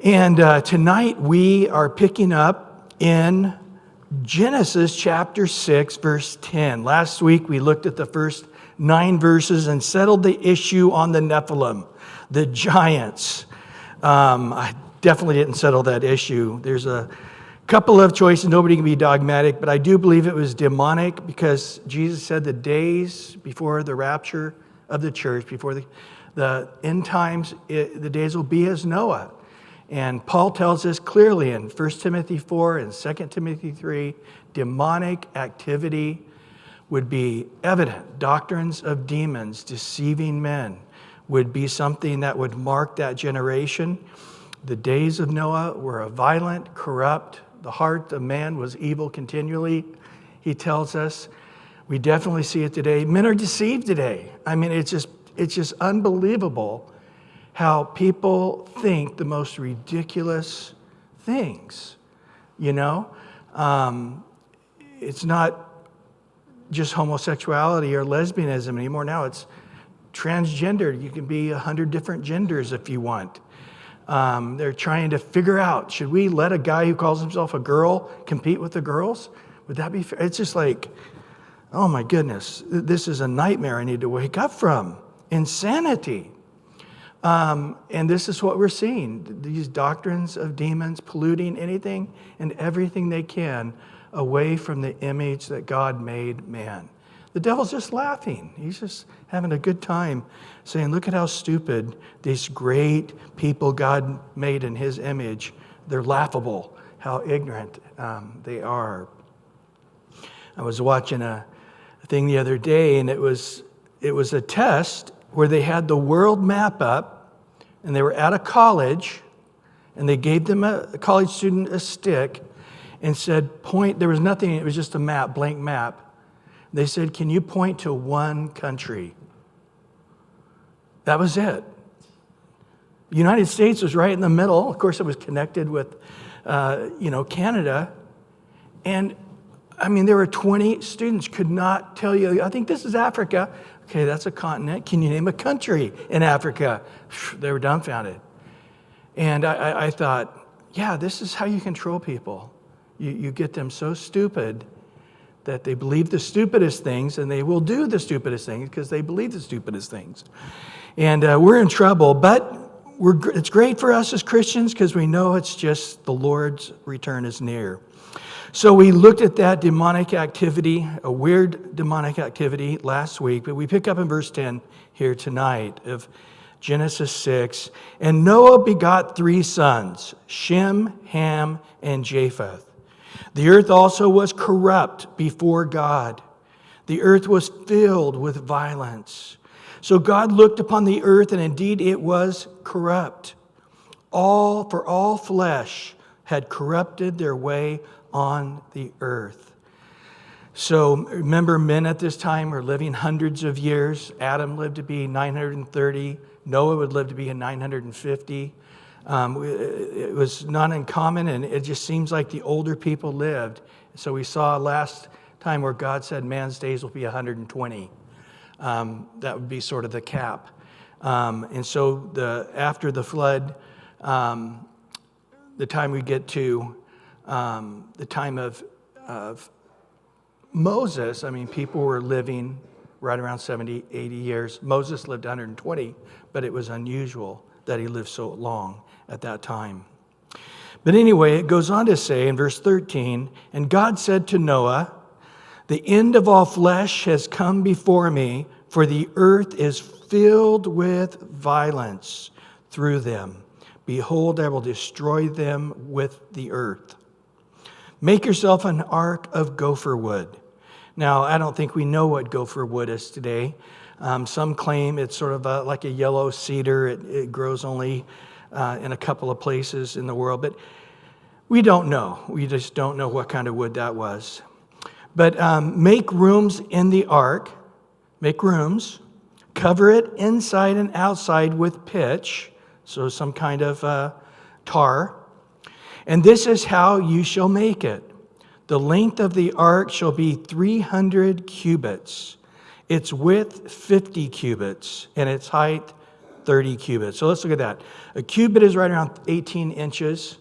And tonight we are picking up in Genesis chapter 6, verse 10. Last week we looked at the first 9 verses and settled the issue on the Nephilim, the giants. I definitely didn't settle that issue. There's a couple of choices. Nobody can be dogmatic, but I do believe it was demonic because Jesus said the days before the rapture of the church, before the end times, the days will be as Noah. And Paul tells us clearly in 1 Timothy 4 and 2 Timothy 3, demonic activity would be evident. Doctrines of demons deceiving men would be something that would mark that generation. The days of Noah were a violent, corrupt. The heart of man was evil continually, he tells us. We definitely see it today. Men are deceived today. I mean, it's just unbelievable how people think the most ridiculous things, you know? It's not just homosexuality or lesbianism anymore. Now it's transgender. You can be 100 different genders if you want. They're trying to figure out, should we let a guy who calls himself a girl compete with the girls? Would that be fair? It's just like, oh my goodness, this is a nightmare I need to wake up from. Insanity. And this is what we're seeing. These doctrines of demons polluting anything and everything they can away from the image that God made man. The devil's just laughing. He's just having a good time saying, look at how stupid these great people God made in his image. They're laughable, how ignorant they are. I was watching a thing the other day, and it was a test where they had the world map up, and they were at a college, and they gave them a college student a stick and said, point, there was nothing, it was just a map, blank map. They said, can you point to one country? That was it. The United States was right in the middle. Of course, it was connected with, Canada. And, I mean, there were 20 students could not tell you, I think this is Africa. Okay, that's a continent. Can you name a country in Africa? They were dumbfounded. And I thought, yeah, this is how you control people. You get them so stupid that they believe the stupidest things, and they will do the stupidest things because they believe the stupidest things. And we're in trouble, but it's great for us as Christians because we know it's just the Lord's return is near. So we looked at that demonic activity, a weird demonic activity last week, but we pick up in verse 10 here tonight of Genesis 6. And Noah begot 3 sons, Shem, Ham, and Japheth. The earth also was corrupt before God. The earth was filled with violence. So God looked upon the earth, and indeed it was corrupt. For all flesh had corrupted their way on the earth. So remember, men at this time were living hundreds of years. Adam lived to be 930. Noah would live to be 950. It was not uncommon, and it just seems like the older people lived. So we saw last time where God said man's days will be 120. That would be sort of the cap. And so after the flood, the time we get to the time of Moses, I mean, people were living right around 70, 80 years. Moses lived 120, but it was unusual that he lived so long at that time. But anyway, it goes on to say in verse 13, and God said to Noah, the end of all flesh has come before me, for the earth is filled with violence through them. Behold, I will destroy them with the earth. Make yourself an ark of gopher wood. Now, I don't think we know what gopher wood is today. Some claim it's sort of like a yellow cedar. It grows only in a couple of places in the world, but we don't know. We just don't know what kind of wood that was. But make rooms in the ark. Make rooms. Cover it inside and outside with pitch, so some kind of tar. And this is how you shall make it. The length of the ark shall be 300 cubits, its width 50 cubits, and its height 30 cubits. So let's look at that. A cubit is right around 18 inches.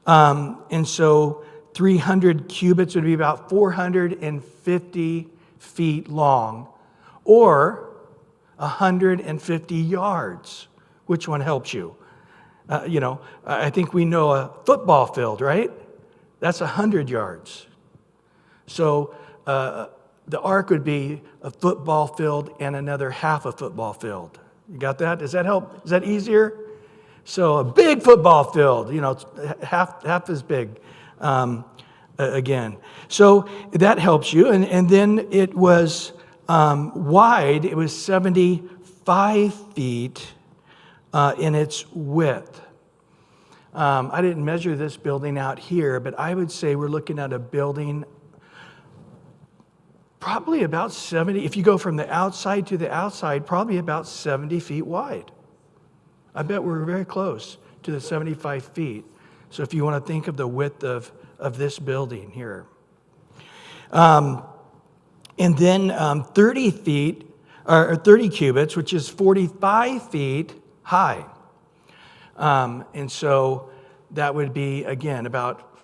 And so 300 cubits would be about 450 feet long, or 150 yards. Which one helps you? I think we know a football field, right? That's 100 yards. So the ark would be a football field and another half a football field. You got that? Does that help? Is that easier? So a big football field, it's half as big again. So that helps you. And then it was wide. It was 75 feet in its width. I didn't measure this building out here, but I would say we're looking at a building probably about 70, if you go from the outside to the outside, probably about 70 feet wide. I bet we're very close to the 75 feet. So if you want to think of the width of this building here. And then 30 feet, or 30 cubits, which is 45 feet high. And so that would be, again, about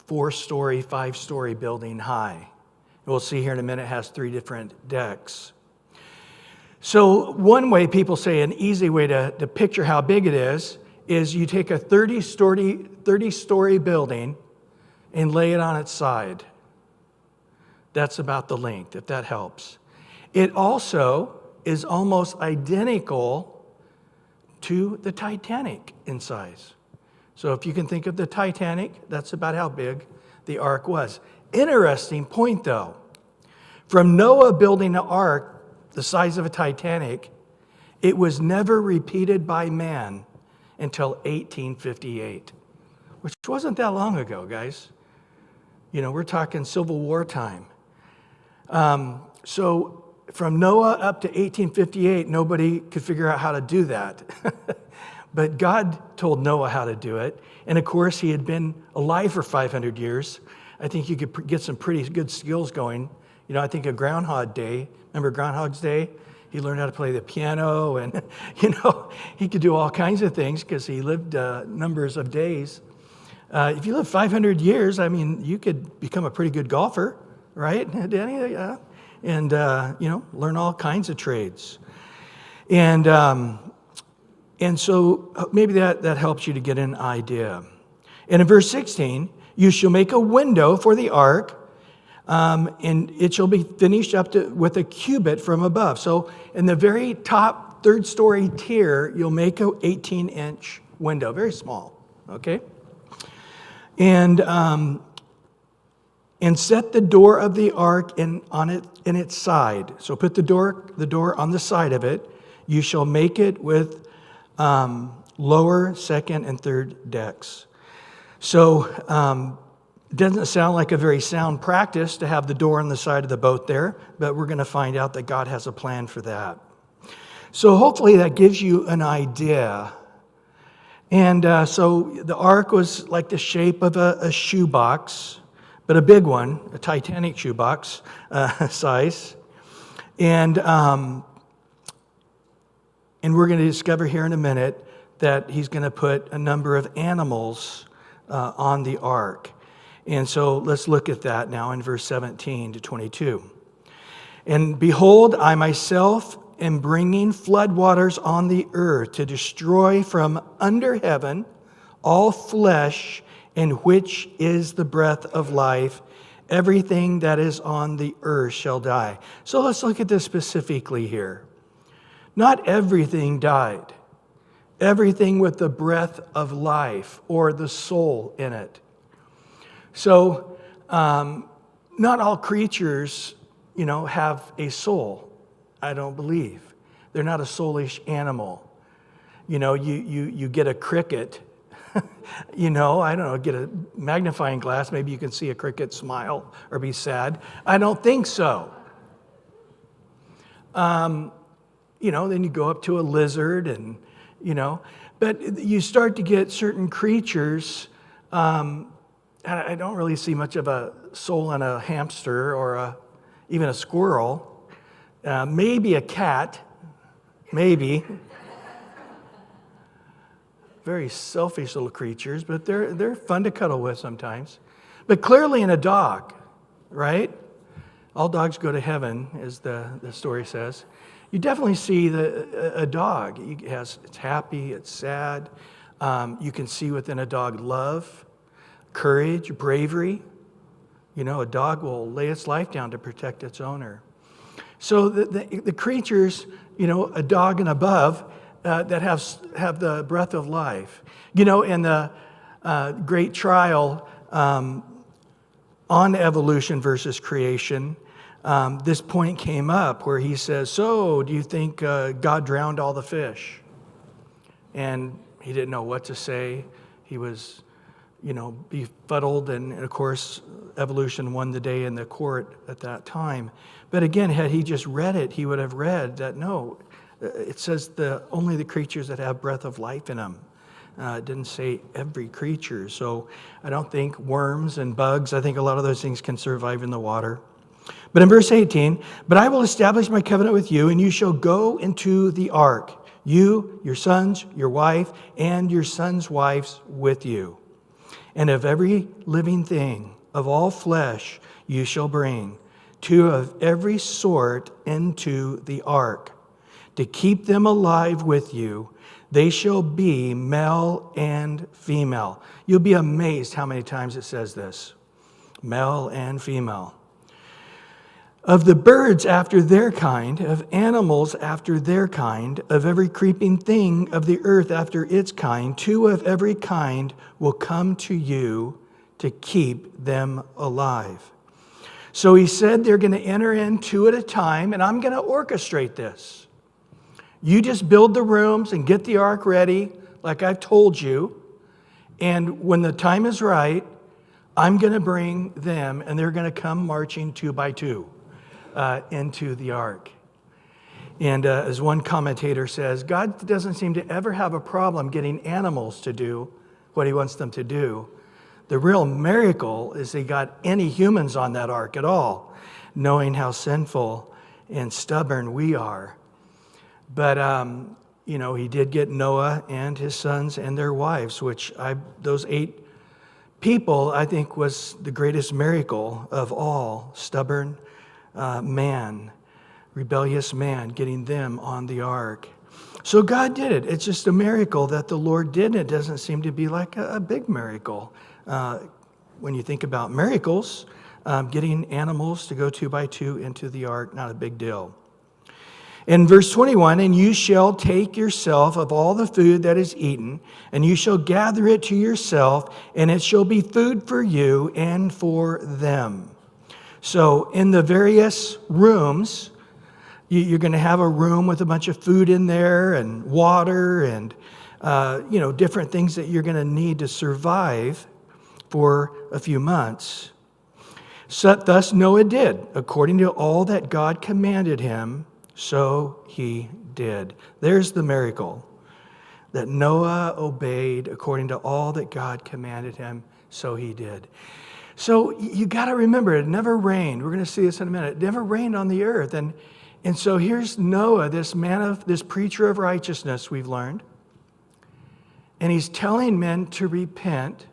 4-story, 5-story building high. We'll see here in a minute, it has 3 different decks. So one way people say, an easy way to picture how big it is you take a 30-story building and lay it on its side. That's about the length, if that helps. It also is almost identical to the Titanic in size. So if you can think of the Titanic, that's about how big the ark was. Interesting point, though. From Noah building an ark the size of a Titanic, it was never repeated by man until 1858, which wasn't that long ago, guys. We're talking Civil War time. So from Noah up to 1858, nobody could figure out how to do that. But God told Noah how to do it. And of course, he had been alive for 500 years. I think you could get some pretty good skills going. I think of Groundhog Day. Remember Groundhog's Day? He learned how to play the piano, and, he could do all kinds of things because he lived numbers of days. If you live 500 years, you could become a pretty good golfer, right, Danny? And, learn all kinds of trades. And so maybe that helps you to get an idea. And in verse 16, you shall make a window for the ark, and it shall be finished up with a cubit from above. So in the very top 3rd-story tier, you'll make an 18-inch window, very small, okay? And set the door of the ark in its side. So put the door on the side of it. You shall make it with lower, second, and third decks. So it doesn't sound like a very sound practice to have the door on the side of the boat there, but we're going to find out that God has a plan for that. So hopefully that gives you an idea. And so the ark was like the shape of a shoebox, but a big one, a Titanic shoebox size. And we're going to discover here in a minute that he's going to put a number of animals on the ark. And so let's look at that now in verse 17 to 22. And behold, I myself am bringing floodwaters on the earth to destroy from under heaven all flesh in which is the breath of life. Everything that is on the earth shall die. So let's look at this specifically here. Not everything died. Everything with the breath of life or the soul in it. So not all creatures, have a soul, I don't believe. They're not a soulish animal. You get a cricket, I don't know, get a magnifying glass, maybe you can see a cricket smile or be sad. I don't think so. Then you go up to a lizard and, but you start to get certain creatures. I don't really see much of a soul in a hamster or even a squirrel. Maybe a cat, maybe. very selfish little creatures, but they're fun to cuddle with sometimes. But clearly in a dog, right? All dogs go to heaven, as the story says. You definitely see a dog. It's happy, it's sad. You can see within a dog love, courage, bravery. You know, a dog will lay its life down to protect its owner. So the creatures, you know, a dog and above, that have the breath of life. You know, in the great trial on evolution versus creation, this point came up where he says, so do you think God drowned all the fish? And he didn't know what to say. He was, you know, befuddled. And of course, evolution won the day in the court at that time. But again, had he just read it, he would have read that, no, it says only the creatures that have breath of life in them. It didn't say every creature. So I don't think worms and bugs, I think a lot of those things can survive in the water. But in verse 18, but I will establish my covenant with you, and you shall go into the ark, you, your sons, your wife, and your sons' wives with you. And of every living thing, of all flesh, you shall bring 2 of every sort into the ark, to keep them alive with you. They shall be male and female. You'll be amazed how many times it says this. Male and female. Of the birds after their kind, of animals after their kind, of every creeping thing of the earth after its kind, 2 of every kind will come to you to keep them alive. So he said they're going to enter in 2 at a time, and I'm going to orchestrate this. You just build the rooms and get the ark ready, like I've told you. And when the time is right, I'm going to bring them, and they're going to come marching 2 by 2 into the ark. And as one commentator says, God doesn't seem to ever have a problem getting animals to do what he wants them to do. The real miracle is he got any humans on that ark at all, knowing how sinful and stubborn we are. But, you know, he did get Noah and his sons and their wives, which those 8 people, I think, was the greatest miracle of all. Stubborn man, rebellious man, getting them on the ark. So God did it. It's just a miracle that the Lord did. It doesn't seem to be like a big miracle. When you think about miracles, getting animals to go 2 by 2 into the ark, not a big deal. In verse 21, and you shall take yourself of all the food that is eaten, and you shall gather it to yourself, and it shall be food for you and for them. So in the various rooms, you're going to have a room with a bunch of food in there and water and different things that you're going to need to survive for a few months. So thus Noah did, according to all that God commanded him, so he did. There's the miracle, that Noah obeyed according to all that God commanded him, so he did. So you got to remember, it never rained. We're going to see this in a minute. It never rained on the earth. And so here's Noah, this preacher of righteousness we've learned. And he's telling men to repent.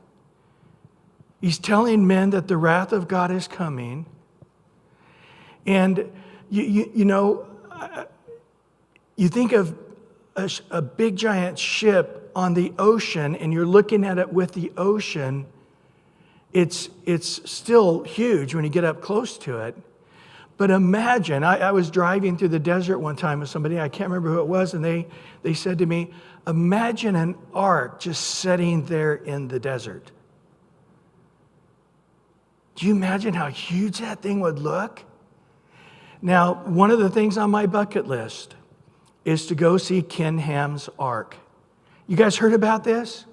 He's telling men that the wrath of God is coming. And you think of a big giant ship on the ocean, and you're looking at it with the ocean. It's still huge when you get up close to it. But imagine, I was driving through the desert one time with somebody, I can't remember who it was, and they said to me, imagine an ark just sitting there in the desert. Do you imagine how huge that thing would look? Now, one of the things on my bucket list is to go see Ken Ham's ark. You guys heard about this?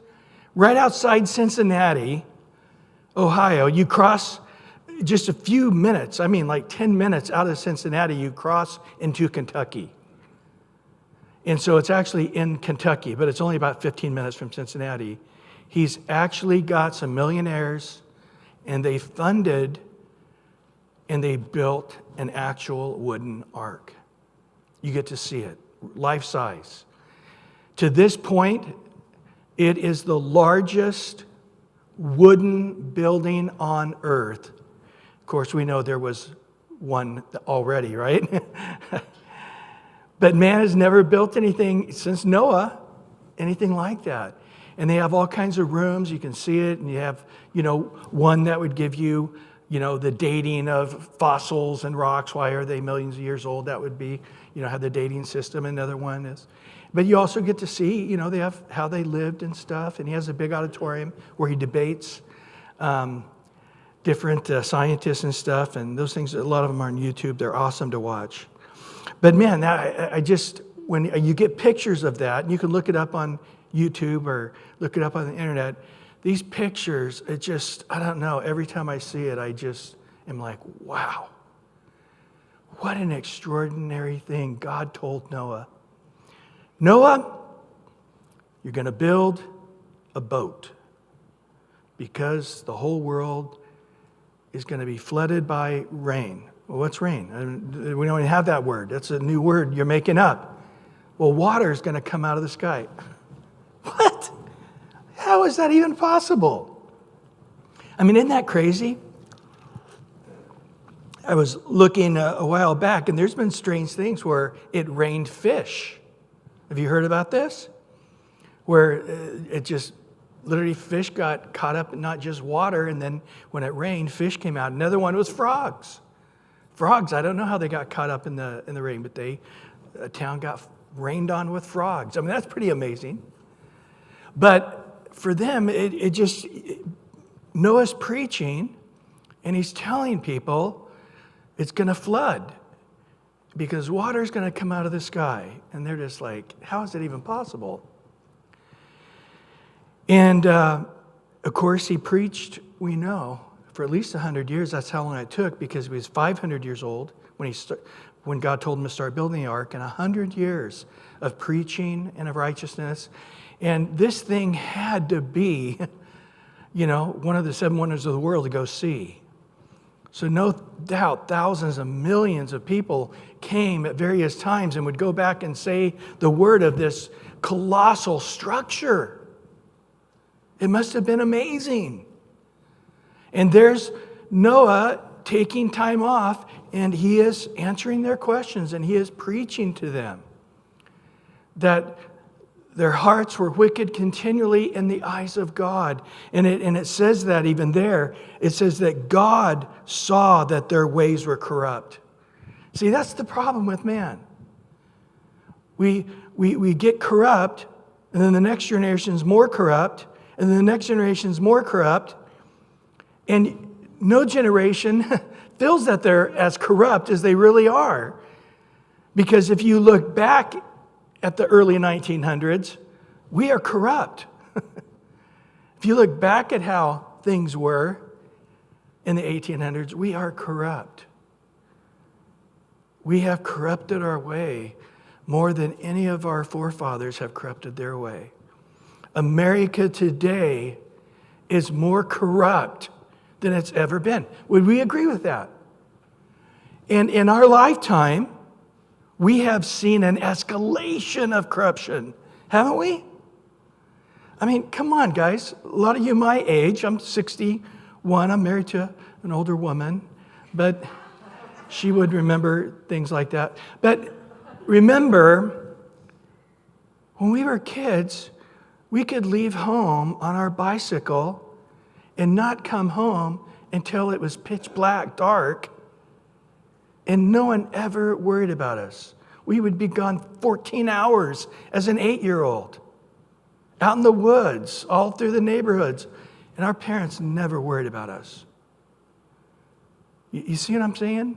Right outside Cincinnati, Ohio, you cross just a few minutes, like 10 minutes out of Cincinnati, you cross into Kentucky. And so it's actually in Kentucky, but it's only about 15 minutes from Cincinnati. He's actually got some millionaires, and they funded and they built an actual wooden ark. You get to see it, life size. To this point, It is the largest wooden building on earth. Of course, we know there was one already, right? But man has never built anything since Noah, anything like that. And they have all kinds of rooms. You can see it. And you have, one that would give you, the dating of fossils and rocks. Why are they millions of years old? That would be, have the dating system. Another one is. But you also get to see, they have how they lived and stuff. And he has a big auditorium where he debates different scientists and stuff. And those things, a lot of them are on YouTube. They're awesome to watch. But man, when you get pictures of that, and you can look it up on YouTube or look it up on the internet, these pictures, I don't know, every time I see it, I just am like, wow, what an extraordinary thing God told Noah. Noah, you're going to build a boat because the whole world is going to be flooded by rain. Well, what's rain? We don't even have that word. That's a new word you're making up. Well, water is going to come out of the sky. What? How is that even possible? I mean, isn't that crazy? I was looking a while back, and there's been strange things where it rained fish. Have you heard about this? Where it just, literally fish got caught up in not just water, and then when it rained, fish came out. Another one was frogs. Frogs, I don't know how they got caught up in the rain, but a town got rained on with frogs. I mean, that's pretty amazing. But for them, Noah's preaching, and he's telling people it's going to flood because water's going to come out of the sky. And they're just like, how is it even possible? And, of course, he preached, we know, for at least 100 years. That's how long it took, because he was 500 years old when God told him to start building the ark, and 100 years of preaching and of righteousness. And this thing had to be, one of the 7 wonders of the world to go see. So no doubt thousands of millions of people came at various times and would go back and say the word of this colossal structure. It must have been amazing. And there's Noah taking time off, and he is answering their questions, and he is preaching to them that their hearts were wicked continually in the eyes of God. And it says that even there, it says that God saw that their ways were corrupt. See, that's the problem with man. We get corrupt, and then the next generation's more corrupt, and then the next generation's more corrupt. And no generation feels that they're as corrupt as they really are. Because if you look back at the early 1900s, we are corrupt. If you look back at how things were in the 1800s, we are corrupt. We have corrupted our way more than any of our forefathers have corrupted their way. America today is more corrupt than it's ever been. Would we agree with that? And in our lifetime, we have seen an escalation of corruption, haven't we? I mean, come on, guys. A lot of you my age. I'm 61. I'm married to an older woman, but she would remember things like that. But remember, when we were kids, we could leave home on our bicycle and not come home until it was pitch black, dark, and no one ever worried about us. We would be gone 14 hours as an 8-year-old, out in the woods, all through the neighborhoods, and our parents never worried about us. You see what I'm saying?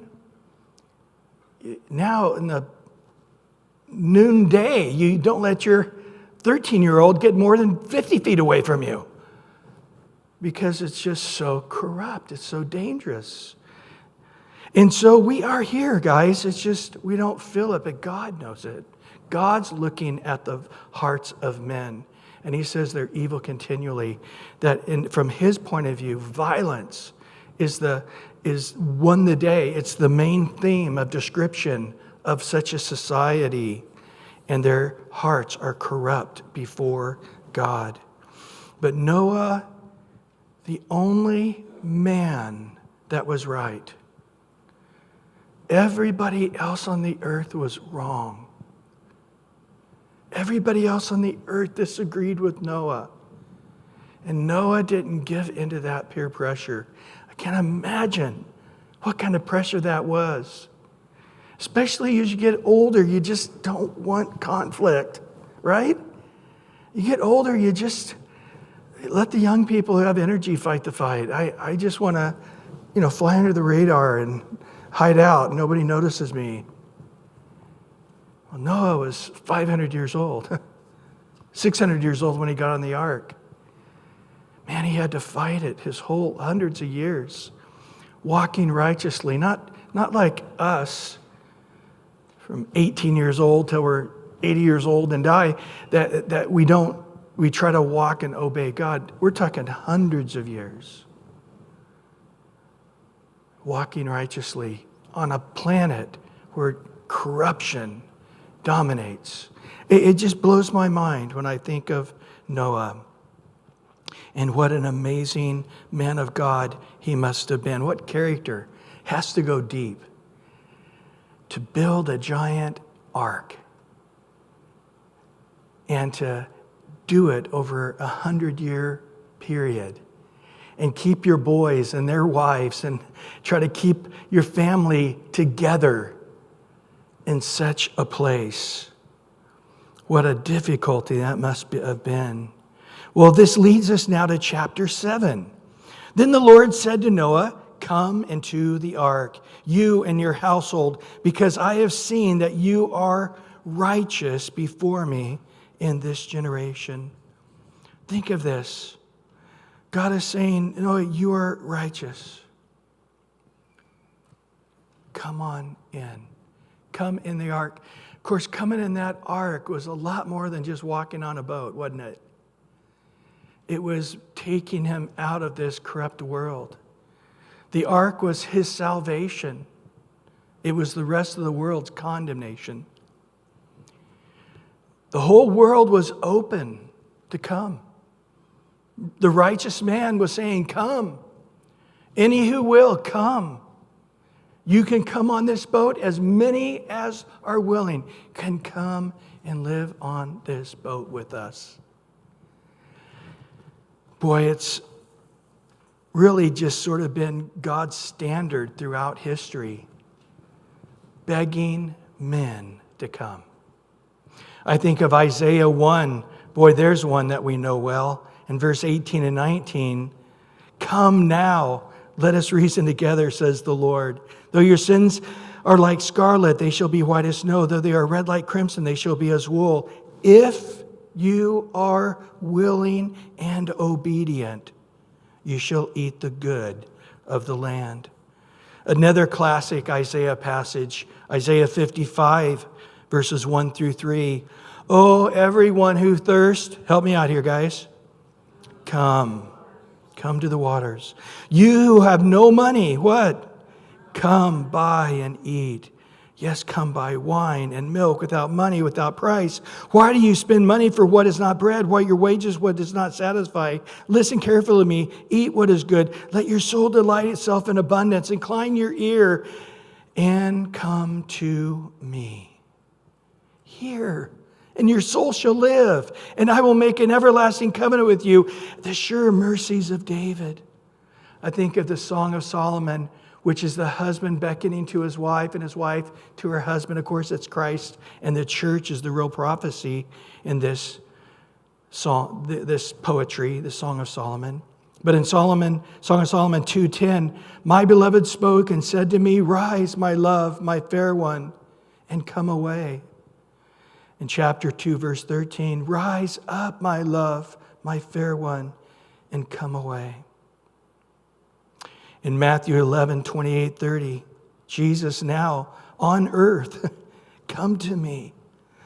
Now, in the noonday, you don't let your 13-year-old get more than 50 feet away from you, because it's just so corrupt. It's so dangerous. And so we are here, guys. It's just we don't feel it, but God knows it. God's looking at the hearts of men, and he says they're evil continually. That from his point of view, violence is won the day. It's the main theme of description of such a society, and their hearts are corrupt before God. But Noah, the only man that was right. Everybody else on the earth was wrong. Everybody else on the earth disagreed with Noah. And Noah didn't give into that peer pressure. I can't imagine what kind of pressure that was. Especially as you get older, you just don't want conflict, right? You get older, you just let the young people who have energy fight the fight. I just want to, fly under the radar and hide out. Nobody notices me. Well, Noah was 500 years old, 600 years old when he got on the ark. Man, he had to fight it his whole hundreds of years, walking righteously, not like us from 18 years old till we're 80 years old and die, that we try to walk and obey God. We're talking hundreds of years walking righteously on a planet where corruption dominates. It just blows my mind when I think of Noah and what an amazing man of God he must have been. What character has to go deep to build a giant ark and to do it over 100-year period and keep your boys and their wives and try to keep your family together in such a place. What a difficulty that must have been. Well, this leads us now to chapter 7. Then the Lord said to Noah, "Come into the ark, you and your household, because I have seen that you are righteous before me in this generation." Think of this. God is saying, Noah, you are righteous. Come on in. Come in the ark. Of course, coming in that ark was a lot more than just walking on a boat, wasn't it? It was taking him out of this corrupt world. The ark was his salvation. It was the rest of the world's condemnation. The whole world was open to come. The righteous man was saying, "Come. Any who will, come. You can come on this boat. As many as are willing can come and live on this boat with us." Boy, it's really just sort of been God's standard throughout history, begging men to come. I think of Isaiah 1. Boy, there's one that we know well. In verse 18 and 19, "Come now, let us reason together, says the Lord. Though your sins are like scarlet, they shall be white as snow. Though they are red like crimson, they shall be as wool. If you are willing and obedient, you shall eat the good of the land." Another classic Isaiah passage, Isaiah 55, verses 1 through 3. "Oh, everyone who thirsts," help me out here, guys. "Come to the waters. You who have no money," what? "Come buy and eat. Yes, come buy wine and milk without money, without price. Why do you spend money for what is not bread, while your wages what does not satisfy? Listen carefully to me. Eat what is good. Let your soul delight itself in abundance. Incline your ear and come to me. Hear, and your soul shall live, and I will make an everlasting covenant with you, the sure mercies of David." I think of the Song of Solomon, which is the husband beckoning to his wife and his wife to her husband. Of course, it's Christ, and the church is the real prophecy in this song, this poetry, the Song of Solomon. But in Song of Solomon 2:10, "My beloved spoke and said to me, 'Rise, my love, my fair one, and come away.' In chapter 2, verse 13, "Rise up, my love, my fair one, and come away." In Matthew 11, 28, 30, Jesus now on earth, "Come to me,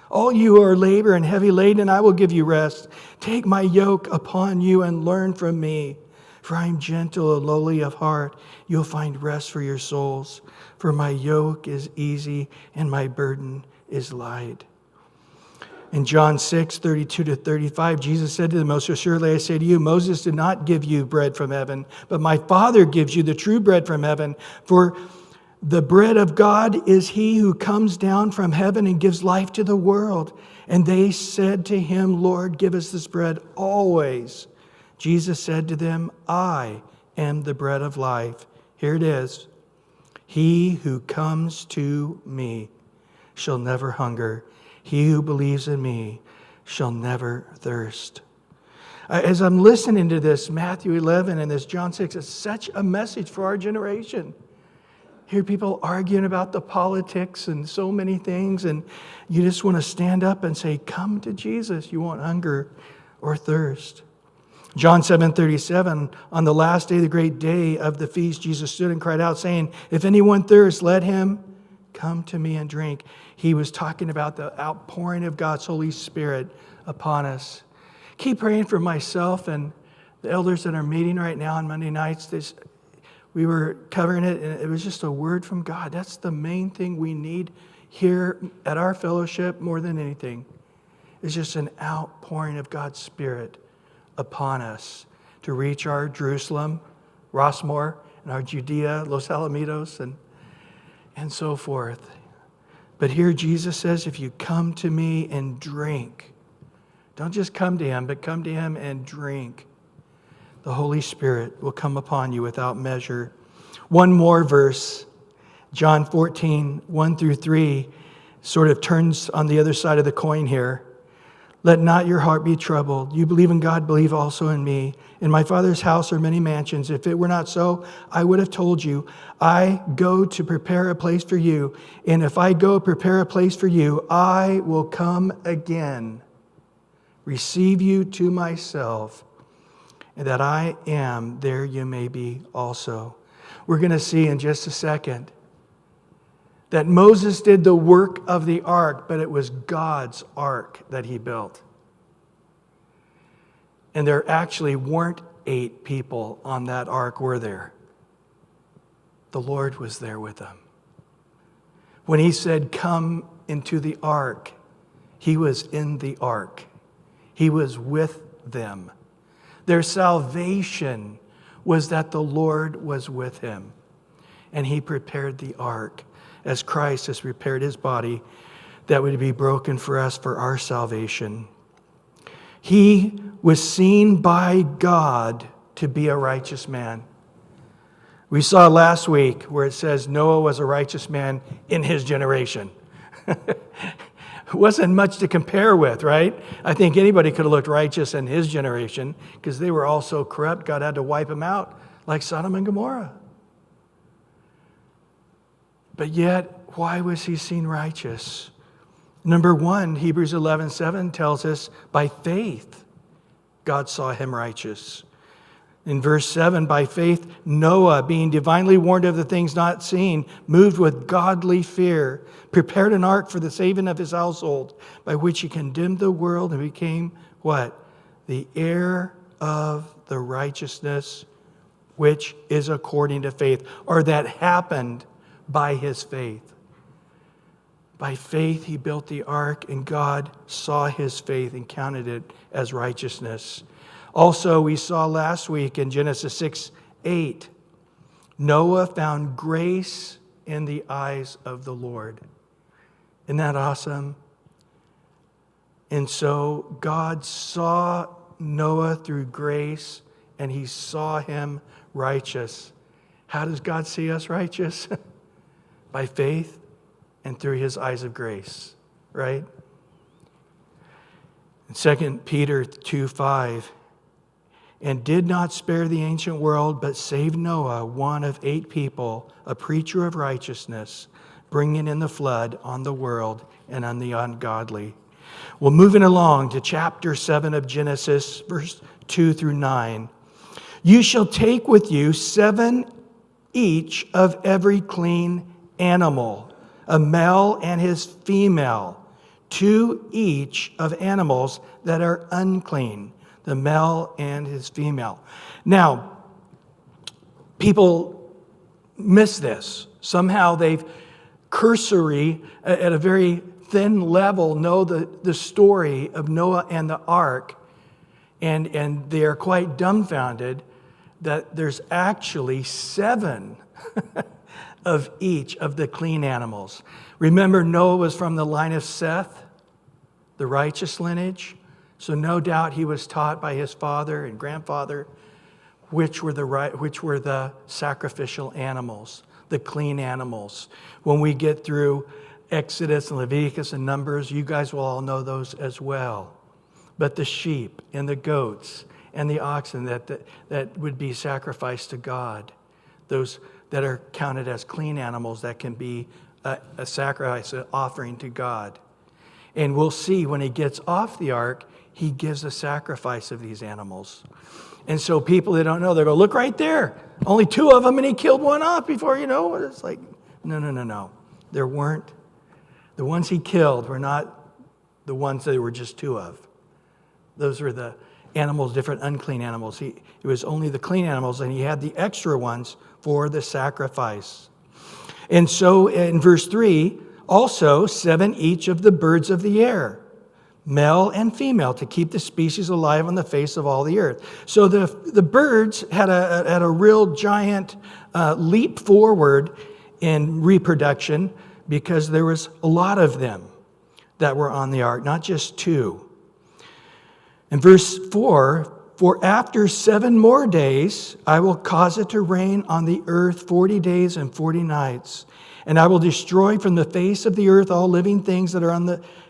all you who are labor and heavy laden, and I will give you rest. Take my yoke upon you and learn from me, for I am gentle and lowly of heart. You'll find rest for your souls, for my yoke is easy and my burden is light." In John 6, 32 to 35, Jesus said to them, "Most assuredly I say to you, Moses did not give you bread from heaven, but my Father gives you the true bread from heaven. For the bread of God is he who comes down from heaven and gives life to the world." And they said to him, "Lord, give us this bread always." Jesus said to them, "I am the bread of life." Here it is. "He who comes to me shall never hunger. He who believes in me shall never thirst." As I'm listening to this Matthew 11 and this John 6, it's such a message for our generation. Hear people arguing about the politics and so many things, and you just want to stand up and say, "Come to Jesus. You won't hunger or thirst." John 7:37, on the last day, the great day of the feast, Jesus stood and cried out, saying, "If anyone thirsts, let him come to me and drink." He was talking about the outpouring of God's Holy Spirit upon us. Keep praying for myself and the elders that are meeting right now on Monday nights. We were covering it, and it was just a word from God. That's the main thing we need here at our fellowship more than anything. It's just an outpouring of God's Spirit upon us to reach our Jerusalem, Rossmore, and our Judea, Los Alamitos, and so forth. But here Jesus says, if you come to me and drink, don't just come to him, but come to him and drink, the Holy Spirit will come upon you without measure. One more verse, John 14, 1 through 3, sort of turns on the other side of the coin here. "Let not your heart be troubled. You believe in God, believe also in me. In my Father's house are many mansions. If it were not so, I would have told you. I go to prepare a place for you. And if I go prepare a place for you, I will come again, receive you to myself, and that I am, there you may be also." We're going to see in just a second that Moses did the work of the ark, but it was God's ark that he built. And there actually weren't 8 people on that ark, were there? The Lord was there with them. When he said, "Come into the ark," he was in the ark. He was with them. Their salvation was that the Lord was with him. And he prepared the ark, as Christ has prepared his body that would be broken for us for our salvation. He was seen by God to be a righteous man. We saw last week where it says Noah was a righteous man in his generation. It wasn't much to compare with, right? I think anybody could have looked righteous in his generation because they were all so corrupt, God had to wipe them out like Sodom and Gomorrah. But yet, why was he seen righteous? Number one, Hebrews 11:7 tells us, by faith, God saw him righteous. In verse 7, by faith, Noah, being divinely warned of the things not seen, moved with godly fear, prepared an ark for the saving of his household, by which he condemned the world and became what? The heir of the righteousness which is according to faith, or that happened by his faith. By faith, he built the ark, and God saw his faith and counted it as righteousness. Also, we saw last week in Genesis 6:8, Noah found grace in the eyes of the Lord. Isn't that awesome? And so God saw Noah through grace, and he saw him righteous. How does God see us righteous? By faith and through his eyes of grace, right? In 2 Peter 2:5, and did not spare the ancient world, but saved Noah, one of 8 people, a preacher of righteousness, bringing in the flood on the world and on the ungodly. Well, moving along to chapter 7 of Genesis, verse 2 through 9. You shall take with you 7 each of every clean animal, a male and his female, 2 each of animals that are unclean, the male and his female. Now, people miss this. Somehow they've cursory, at a very thin level know the story of Noah and the ark, and they are quite dumbfounded that there's actually 7 of each of the clean animals. Remember, Noah was from the line of Seth, the righteous lineage. So no doubt he was taught by his father and grandfather which were the sacrificial animals, the clean animals. When we get through Exodus and Leviticus and Numbers, you guys will all know those as well. But the sheep and the goats and the oxen that would be sacrificed to God, those that are counted as clean animals that can be a sacrifice, an offering to God. And we'll see when he gets off the ark, he gives a sacrifice of these animals. And so people that don't know, they go, look right there. Only 2 of them, and he killed one off before, it's like, no. There weren't. The ones he killed were not the ones that there were just 2 of. Those were the animals, different unclean animals. It was only the clean animals, and he had the extra ones for the sacrifice. And so in verse 3, also 7 each of the birds of the air, male and female, to keep the species alive on the face of all the earth. So the birds had a real giant leap forward in reproduction because there was a lot of them that were on the ark, not just 2. In verse 4, for after 7 more days, I will cause it to rain on the earth 40 days and 40 nights. And I will destroy from the face of the earth all living things that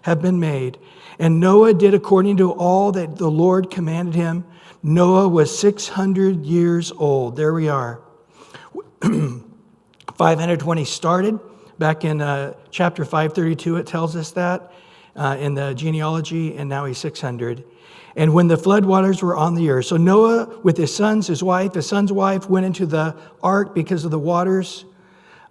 have been made. And Noah did according to all that the Lord commanded him. Noah was 600 years old. There we are. 500 when he started. Back in chapter 532, it tells us that in the genealogy, and now he's 600. And when the flood waters were on the earth. So Noah with his sons, his son's wife went into the ark because of the waters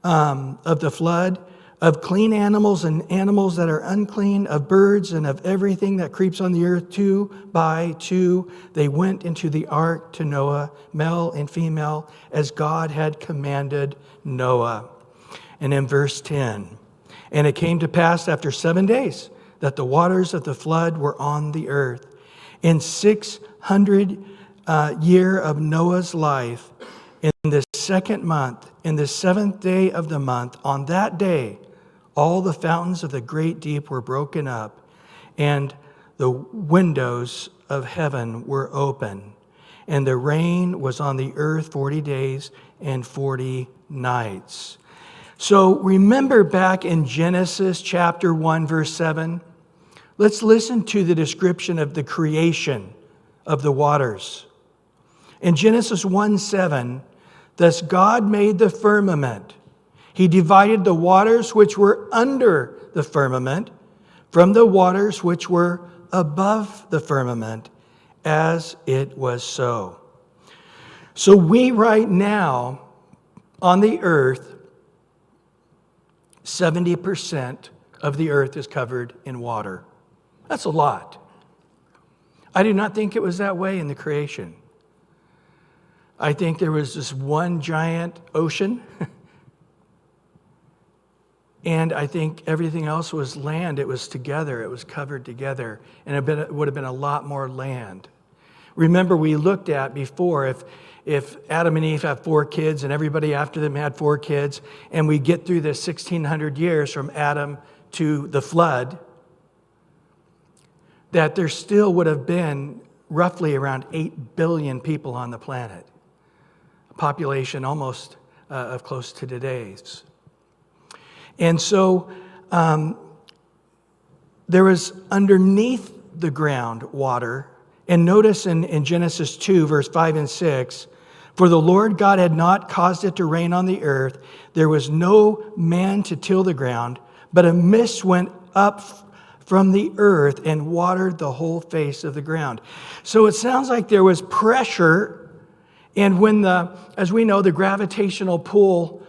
of the flood, of clean animals and animals that are unclean, of birds and of everything that creeps on the earth, 2 by 2. They went into the ark to Noah, male and female, as God had commanded Noah. And in verse 10, and it came to pass after 7 days that the waters of the flood were on the earth. In 600 year of Noah's life, in the 2nd month, in the 7th day of the month, on that day, all the fountains of the great deep were broken up, and the windows of heaven were open. And the rain was on the earth 40 days and 40 nights. So remember back in Genesis chapter 1, verse 7, let's listen to the description of the creation of the waters. In Genesis 1:7, thus God made the firmament. He divided the waters which were under the firmament from the waters which were above the firmament, as it was so. So we right now on the earth, 70% of the earth is covered in water. That's a lot. I do not think it was that way in the creation. I think there was this one giant ocean, and I think everything else was land. It was together. It was covered together, and it would have been a lot more land. Remember, we looked at before, if Adam and Eve have 4 kids and everybody after them had 4 kids, and we get through the 1,600 years from Adam to the flood, that there still would have been roughly around 8 billion people on the planet. A population almost of close to today's. And so there was underneath the ground water. And notice in Genesis 2, verse 5 and 6, for the Lord God had not caused it to rain on the earth. There was no man to till the ground, but a mist went up from the earth and watered the whole face of the ground. So it sounds like there was pressure, and when as we know, the gravitational pull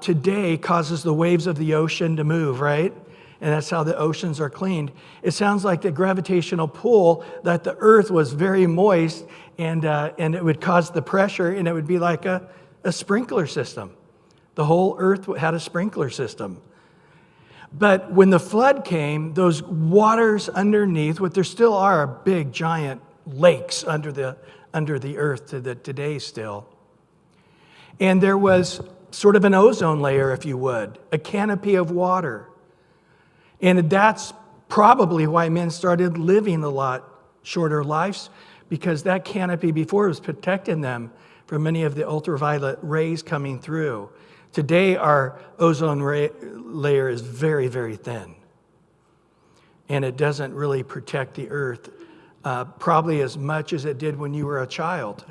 today causes the waves of the ocean to move, right? And that's how the oceans are cleaned. It sounds like the gravitational pull, that the earth was very moist, and it would cause the pressure, and it would be like a sprinkler system. The whole earth had a sprinkler system. But when the flood came, those waters underneath, what there still are big, giant lakes under the earth today still. And there was sort of an ozone layer, if you would, a canopy of water. And that's probably why men started living a lot shorter lives, because that canopy before was protecting them from many of the ultraviolet rays coming through. Today, our ozone layer is very, very thin. And it doesn't really protect the earth probably as much as it did when you were a child.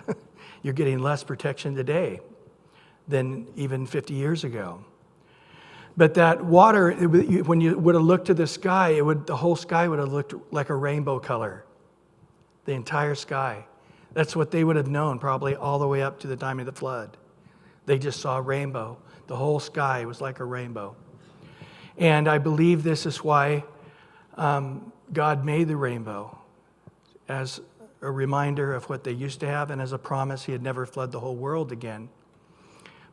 You're getting less protection today than even 50 years ago. But that water, when you would have looked to the sky, the whole sky would have looked like a rainbow color. The entire sky. That's what they would have known probably all the way up to the time of the flood. They just saw a rainbow. The whole sky was like a rainbow. And I believe this is why God made the rainbow, as a reminder of what they used to have and as a promise he had never flood the whole world again.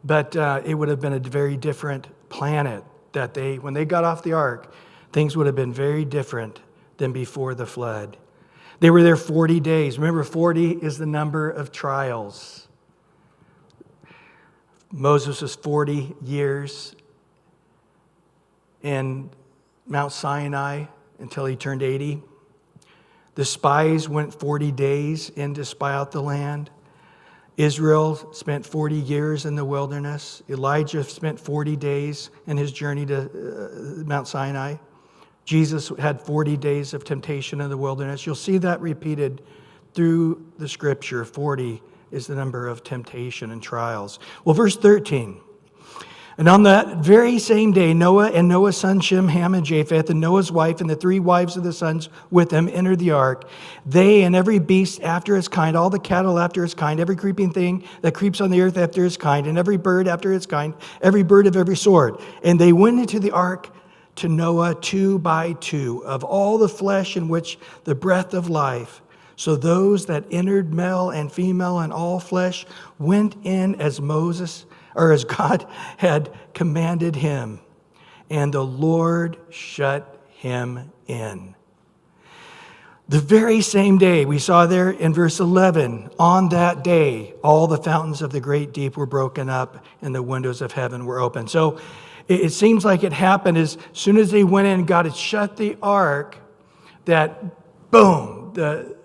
But it would have been a very different planet that when they got off the ark, things would have been very different than before the flood. They were there 40 days. Remember, 40 is the number of trials. Moses was 40 years in Mount Sinai until he turned 80. The spies went 40 days in to spy out the land. Israel spent 40 years in the wilderness. Elijah spent 40 days in his journey to Mount Sinai. Jesus had 40 days of temptation in the wilderness. You'll see that repeated through the scripture. 40 is the number of temptation and trials. Well, verse 13. And on that very same day, Noah and Noah's son Shem, Ham, and Japheth, and Noah's wife, and the 3 wives of the sons with them entered the ark. They and every beast after its kind, all the cattle after its kind, every creeping thing that creeps on the earth after its kind, and every bird after its kind, every bird of every sort. And they went into the ark to Noah 2 by 2, of all the flesh in which the breath of life. So those that entered, male and female and all flesh, went in as God had commanded him. And the Lord shut him in. The very same day, we saw there in verse 11, on that day, all the fountains of the great deep were broken up and the windows of heaven were open. So it seems like it happened as soon as they went in, God had shut the ark, that boom, the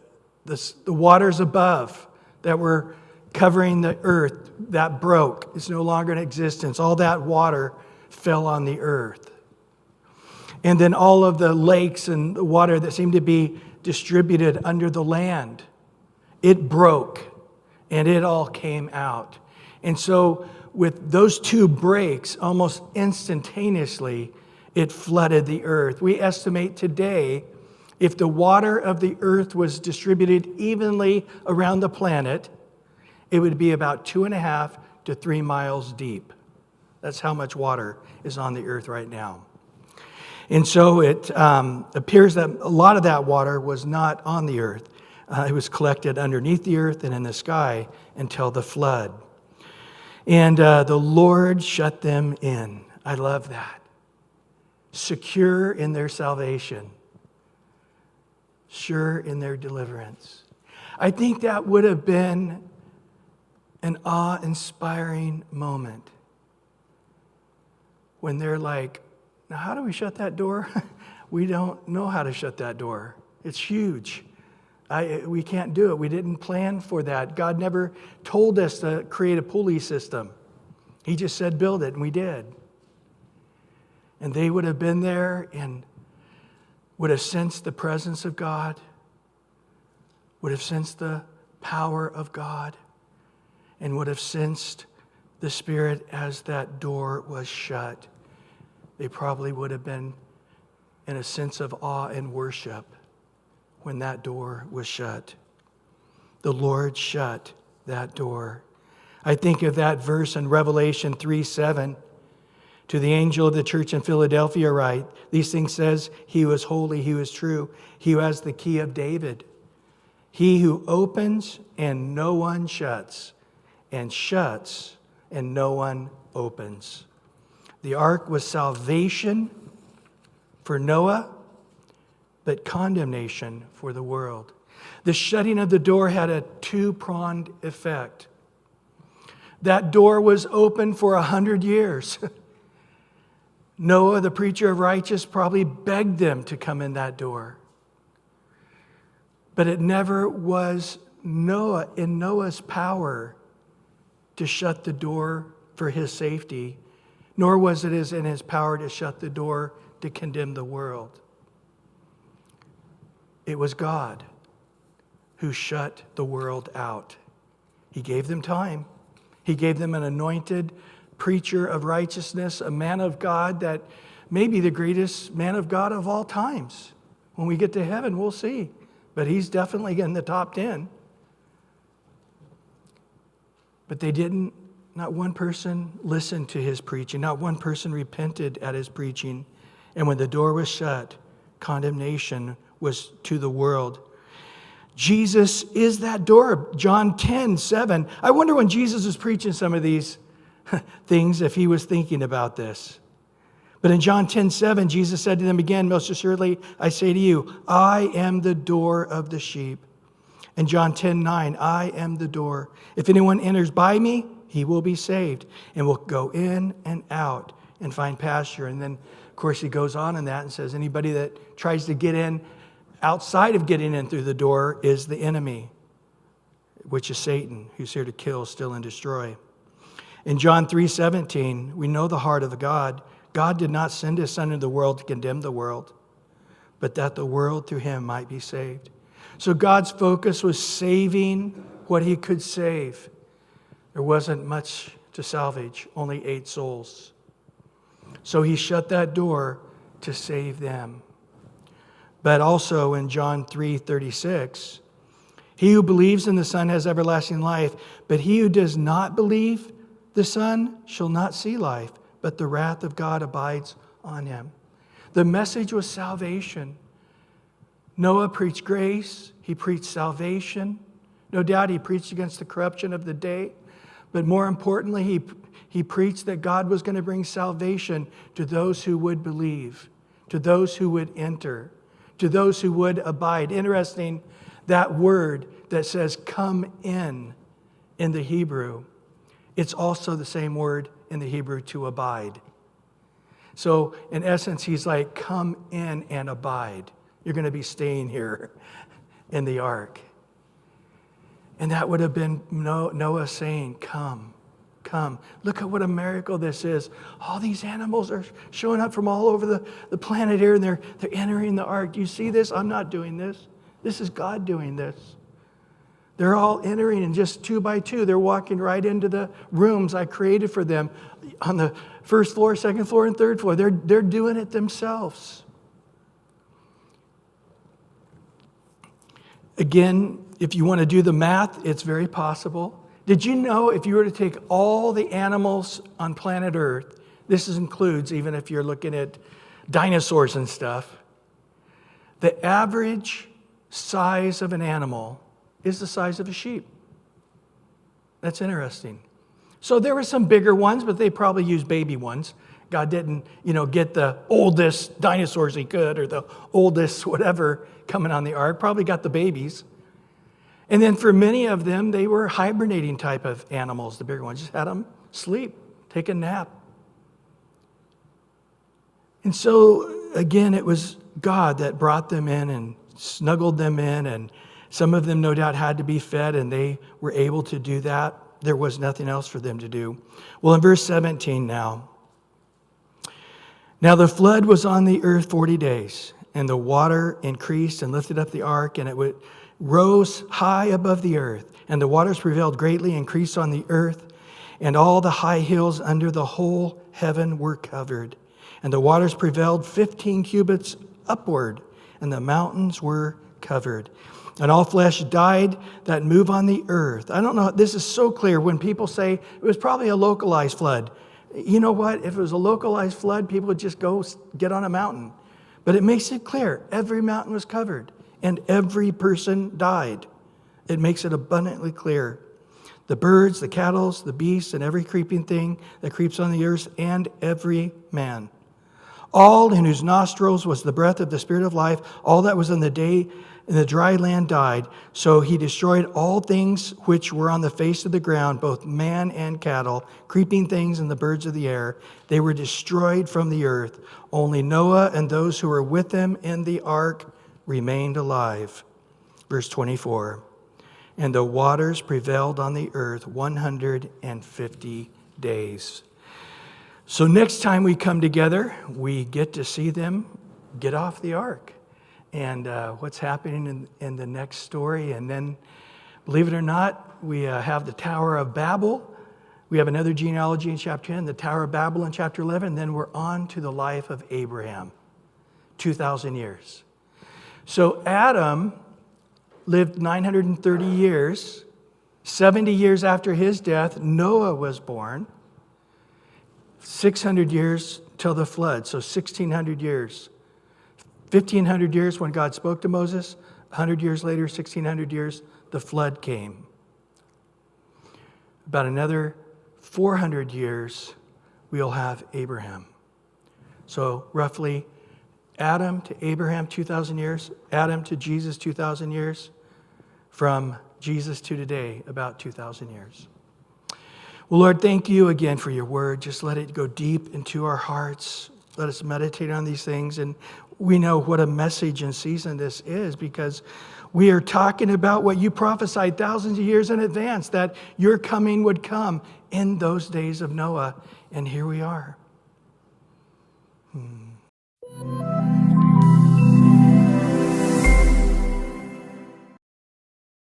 waters above that were covering the earth, that broke. It's no longer in existence. All that water fell on the earth. And then all of the lakes and the water that seemed to be distributed under the land, it broke and it all came out. And so with those 2 breaks, almost instantaneously, it flooded the earth. We estimate today, if the water of the earth was distributed evenly around the planet, it would be about 2.5 to 3 miles deep. That's how much water is on the earth right now. And so it appears that a lot of that water was not on the earth. It was collected underneath the earth and in the sky until the flood. And the Lord shut them in. I love that. Secure in their salvation. Sure in their deliverance. I think that would have been an awe-inspiring moment when they're like, now how do we shut that door? We don't know how to shut that door. It's huge. We can't do it. We didn't plan for that. God never told us to create a pulley system. He just said build it, and we did. And they would have been there and would have sensed the presence of God, would have sensed the power of God, and would have sensed the Spirit as that door was shut. They probably would have been in a sense of awe and worship when that door was shut. The Lord shut that door. I think of that verse in Revelation 3:7. To the angel of the church in Philadelphia write, these things says, he who is holy, he who is true, he who has the key of David. He who opens and no one shuts, and shuts and no one opens. The ark was salvation for Noah, but condemnation for the world. The shutting of the door had a two-pronged effect. That door was open for 100 years. Noah, the preacher of righteousness, probably begged them to come in that door. But it never was in Noah's power to shut the door for his safety, nor was it in his power to shut the door to condemn the world. It was God who shut the world out. He gave them time. He gave them an anointed preacher of righteousness, a man of God that may be the greatest man of God of all times. When we get to heaven, we'll see. But he's definitely in the top 10. But they didn't, not one person listened to his preaching. Not one person repented at his preaching. And when the door was shut, condemnation was to the world. Jesus is that door. John 10:7. I wonder when Jesus was preaching some of these things, if he was thinking about this. But in John 10:7, Jesus said to them again, most assuredly, I say to you, I am the door of the sheep. And John 10:9, I am the door. If anyone enters by me, he will be saved and will go in and out and find pasture. And then, of course, he goes on in that and says, anybody that tries to get in outside of getting in through the door is the enemy, which is Satan, who's here to kill, steal, and destroy. In John 3:17, we know the heart of God. God did not send his Son into the world to condemn the world, but that the world through him might be saved. So God's focus was saving what he could save. There wasn't much to salvage, only 8 souls. So he shut that door to save them. But also in John 3:36, he who believes in the Son has everlasting life, but he who does not believe the Son shall not see life, but the wrath of God abides on him. The message was salvation. Noah preached grace. He preached salvation. No doubt he preached against the corruption of the day. But more importantly, he preached that God was going to bring salvation to those who would believe, to those who would enter, to those who would abide. Interesting, that word that says come in the Hebrew, it's also the same word in the Hebrew to abide. So in essence, he's like, come in and abide. You're going to be staying here in the ark. And that would have been Noah saying, come, come. Look at what a miracle this is. All these animals are showing up from all over the planet here, and they're entering the ark. Do you see this? I'm not doing this. This is God doing this. They're all entering, and just 2 by 2, they're walking right into the rooms I created for them on the first floor, second floor, and third floor. They're doing it themselves. Again, if you want to do the math, it's very possible. Did you know if you were to take all the animals on planet Earth, this includes even if you're looking at dinosaurs and stuff, the average size of an animal is the size of a sheep. That's interesting. So there were some bigger ones, but they probably used baby ones. God didn't, get the oldest dinosaurs he could, or the oldest whatever coming on the ark. Probably got the babies. And then for many of them, they were hibernating type of animals. The bigger ones just had them sleep, take a nap. And so, again, it was God that brought them in and snuggled them in, and some of them no doubt had to be fed, and they were able to do that. There was nothing else for them to do. Well, in verse 17 now the flood was on the earth 40 days, and the water increased and lifted up the ark, and it rose high above the earth, and the waters prevailed greatly, increased on the earth, and all the high hills under the whole heaven were covered. And the waters prevailed 15 cubits upward, and the mountains were covered. And all flesh died that move on the earth. I don't know, this is so clear when people say it was probably a localized flood. You know what? If it was a localized flood, people would just go get on a mountain. But it makes it clear, every mountain was covered, and every person died. It makes it abundantly clear. The birds, the cattle, the beasts, and every creeping thing that creeps on the earth, and every man. All in whose nostrils was the breath of the Spirit of life, all that was in the dry land died. So he destroyed all things which were on the face of the ground, both man and cattle, creeping things and the birds of the air. They were destroyed from the earth. Only Noah and those who were with him in the ark remained alive. Verse 24. And the waters prevailed on the earth 150 days. So next time we come together, we get to see them get off the ark and what's happening in the next story. And then, believe it or not, we have the Tower of Babel. We have another genealogy in chapter 10, the Tower of Babel in chapter 11. And then we're on to the life of Abraham, 2,000 years. So Adam lived 930 years. 70 years after his death, Noah was born. 600 years till the flood, so 1,600 years. 1,500 years when God spoke to Moses. 100 years later, 1,600 years, the flood came. About another 400 years, we'll have Abraham. So roughly Adam to Abraham, 2,000 years. Adam to Jesus, 2,000 years. From Jesus to today, about 2,000 years. Well, Lord, thank you again for your word. Just let it go deep into our hearts. Let us meditate on these things. And we know what a message and season this is, because we are talking about what you prophesied thousands of years in advance, that your coming would come in those days of Noah. And here we are.